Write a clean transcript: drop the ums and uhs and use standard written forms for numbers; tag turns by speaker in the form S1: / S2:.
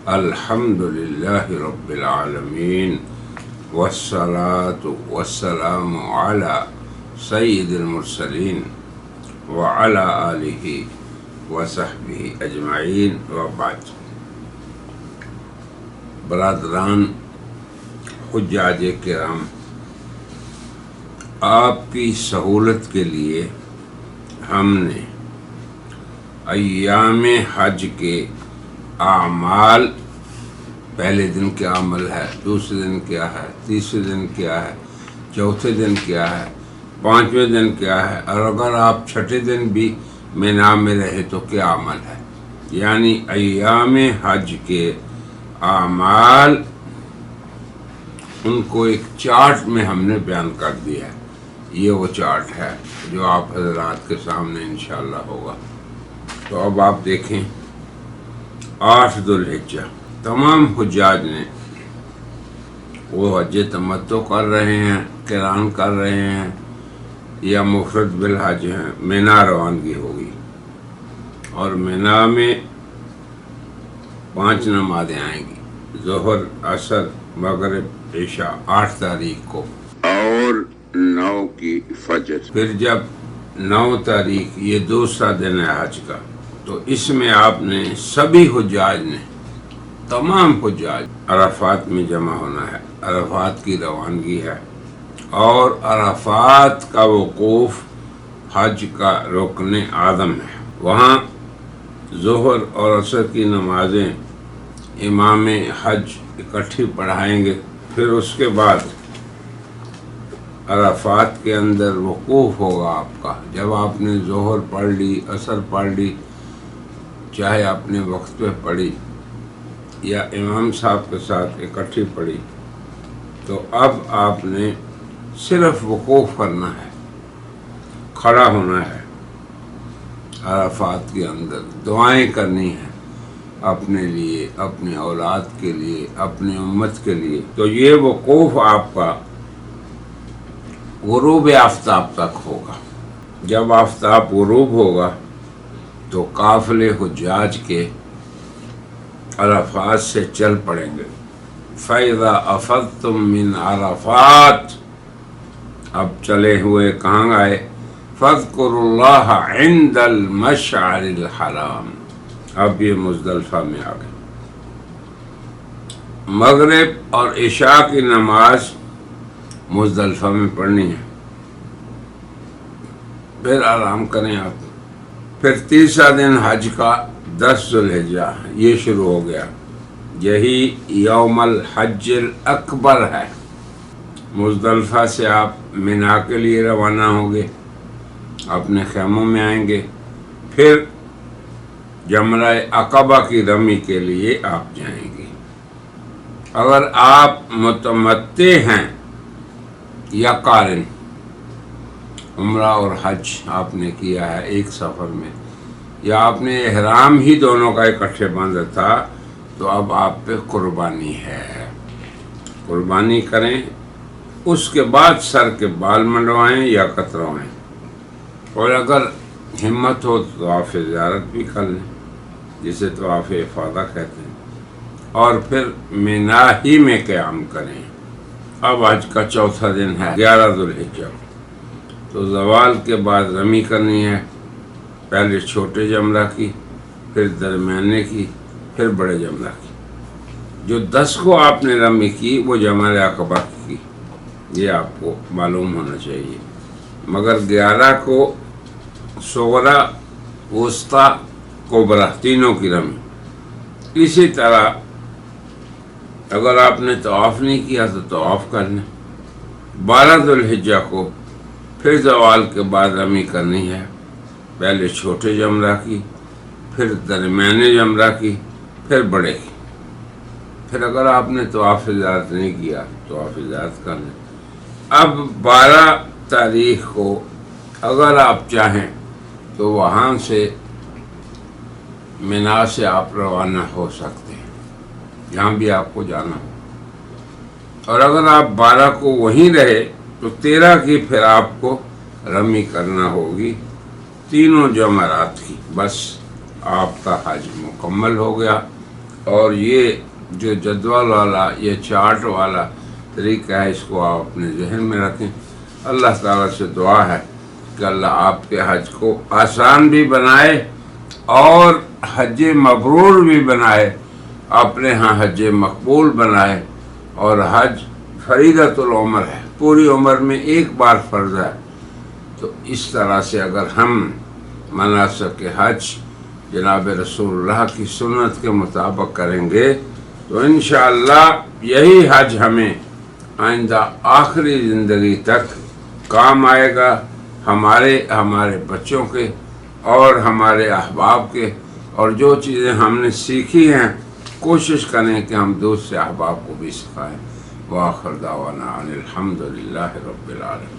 S1: الحمدللہ رب العالمین والصلاة والسلام علی سید المرسلین وعلی آلہ وصحبہ اجمعین وبعد۔ برادران حجاج کرام، آپ کی سہولت کے لیے ہم نے ایام حج کے اعمال، پہلے دن کیا عمل ہے، دوسرے دن کیا ہے، تیسرے دن کیا ہے، چوتھے دن کیا ہے، پانچویں دن کیا ہے، اور اگر آپ چھٹے دن بھی مینا میں رہے تو کیا عمل ہے، یعنی ایام حج کے اعمال، ان کو ایک چارٹ میں ہم نے بیان کر دیا ہے۔ یہ وہ چارٹ ہے جو آپ حضرات کے سامنے انشاءاللہ ہوگا۔ تو اب آپ دیکھیں، 8 ذو الحجہ تمام حجاج نے وہ حج تمتع کر رہے ہیں، قران کر رہے ہیں یا مفرد بالحج ہیں، مینا روانگی ہوگی، اور مینا میں 5 نمازیں آئیں گی، ظہر، عصر، مغرب، عشاء، 8 تاریخ کو، اور 9 کی فجر۔ پھر جب 9 تاریخ، یہ دوسرا دن ہے حج کا، تو اس میں آپ نے سبھی حجاج نے، تمام حجاج، عرفات میں جمع ہونا ہے، عرفات کی روانگی ہے، اور عرفات کا وقوف حج کا رکن اعظم ہے۔ وہاں ظہر اور عصر کی نمازیں امام حج اکٹھی پڑھائیں گے، پھر اس کے بعد عرفات کے اندر وقوف ہوگا آپ کا۔ جب آپ نے ظہر پڑھ لی، عصر پڑھ لی، چاہے اپنے وقت پہ پڑھی یا امام صاحب کے ساتھ اکٹھی پڑھی، تو اب آپ نے صرف وقوف کرنا ہے، کھڑا ہونا ہے عرفات کے اندر، دعائیں کرنی ہیں اپنے لیے، اپنی اولاد کے لیے، اپنی امت کے لیے۔ تو یہ وقوف آپ کا غروب آفتاب تک ہوگا۔ جب آفتاب غروب ہوگا تو قافلے حجاج کے عرفات سے چل پڑیں گے۔ فَإِذَا أَفَضْتُم مِّنْ عَرَفَاتٍ، اب چلے ہوئے کہاں گئے؟ فَاذْكُرُوا اللَّهَ عِندَ الْمَشْعَرِ الْحَرَامِ، اب یہ مزدلفہ میں آ گئے۔ مغرب اور عشاء کی نماز مزدلفہ میں پڑھنی ہے، پھر آرام کریں آپ۔ پھر تیسرا دن حج کا 10 ذو الحجہ، یہ شروع ہو گیا، یہی یوم الحج الاکبر ہے۔ مزدلفہ سے آپ مینا کے لیے روانہ ہوں گے، اپنے خیموں میں آئیں گے، پھر جمرہ عقبہ کی رمی کے لیے آپ جائیں گے۔ اگر آپ متمتع ہیں یا قارن، عمرہ اور حج آپ نے کیا ہے ایک سفر میں، یا آپ نے احرام ہی دونوں کا اکٹھے باندھا تھا، تو اب آپ پہ قربانی ہے، قربانی کریں۔ اس کے بعد سر کے بال منڈوائیں یا کتروائیں، اور اگر ہمت ہو تو طواف زیارت بھی کر لیں، جسے طواف افاضہ کہتے ہیں، اور پھر مینا ہی میں قیام کریں۔ اب حج کا چوتھا دن ہے 11 ذو الحجہ، تو زوال کے بعد رمی کرنی ہے، پہلے چھوٹے جمرہ کی، پھر درمیانے کی، پھر بڑے جمرہ کی۔ جو 10 کو آپ نے رمی کی وہ جمرہ عقبہ کی، یہ آپ کو معلوم ہونا چاہیے، مگر 11 کو صغرا، وسطیٰ، کبریٰ، تینوں کی رمی۔ اسی طرح اگر آپ نے طواف نہیں کیا تو طواف کر لیں۔ 12 ذو الحجہ کو پھر زوال کے بعد رمی کرنی ہے، پہلے چھوٹے جمرہ کی، پھر درمیانے جمرہ کی، پھر بڑے کی۔ پھر اگر آپ نے طواف زیارت نہیں کیا تو طواف زیارت کر لیں۔ اب 12 تاریخ کو اگر آپ چاہیں تو وہاں سے مینا سے آپ روانہ ہو سکتے ہیں، جہاں بھی آپ کو جانا ہو، اور اگر آپ 12 کو وہیں رہے تو 13 کی پھر آپ کو رمی کرنا ہوگی، تینوں جمرات کی۔ بس آپ کا حج مکمل ہو گیا۔ اور یہ جو جدول والا یہ چارٹ والا طریقہ ہے اس کو آپ اپنے ذہن میں رکھیں. اللہ تعالیٰ سے دعا ہے کہ اللہ آپ کے حج کو آسان بھی بنائے اور حج مبرور بھی بنائے، اپنے ہاں حج مقبول بنائے. اور حج فریضۃ العمر ہے، پوری عمر میں ایک بار فرض ہے. تو اس طرح سے اگر ہم مناسک حج جناب رسول اللہ کی سنت کے مطابق کریں گے تو انشاءاللہ یہی حج ہمیں آئندہ آخری زندگی تک کام آئے گا، ہمارے بچوں کے اور ہمارے احباب کے. اور جو چیزیں ہم نے سیکھی ہیں کوشش کریں کہ ہم دوسرے احباب کو بھی سکھائیں. وآخر دعوانا ان الحمد للہ رب العالمین.